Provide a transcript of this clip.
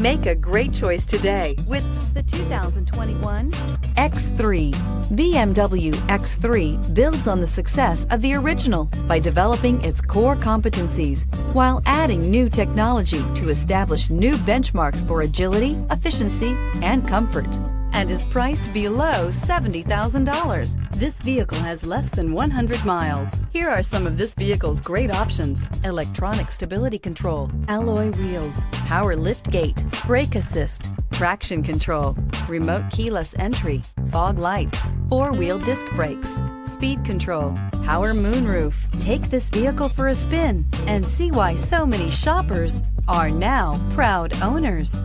Make a great choice today with the 2021 X3. BMW X3 builds on the success of the original by developing its core competencies while adding new technology to establish new benchmarks for agility, efficiency, and comfort, and is priced below $70,000. This vehicle has less than 100 miles. Here are some of this vehicle's great options: electronic stability control, alloy wheels, power lift gate, brake assist, traction control, remote keyless entry, fog lights, four-wheel disc brakes, speed control, power moonroof. Take this vehicle for a spin and see why so many shoppers are now proud owners.